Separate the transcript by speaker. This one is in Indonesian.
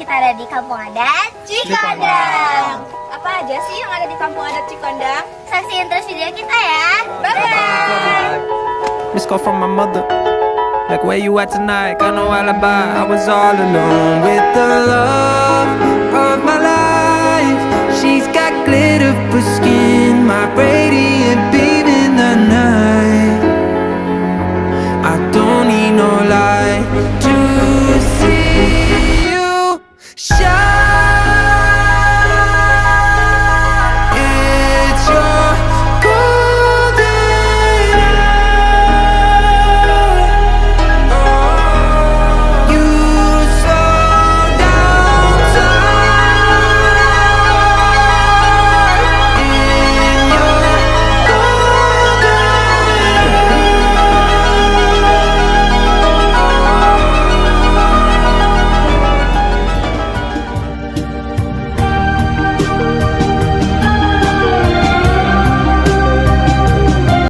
Speaker 1: kita ada di Kampung Adat Cikondang.
Speaker 2: Apa aja sih yang ada di Kampung Adat Cikondang?
Speaker 1: Saksiin terus video kita ya.
Speaker 2: Bye-bye!
Speaker 3: Missed call from my mother. Like, where you at tonight? Got no alibi. I was all alone with the love of my life. She's got glitter for skin, my radiant beam in the night. I don't need no light.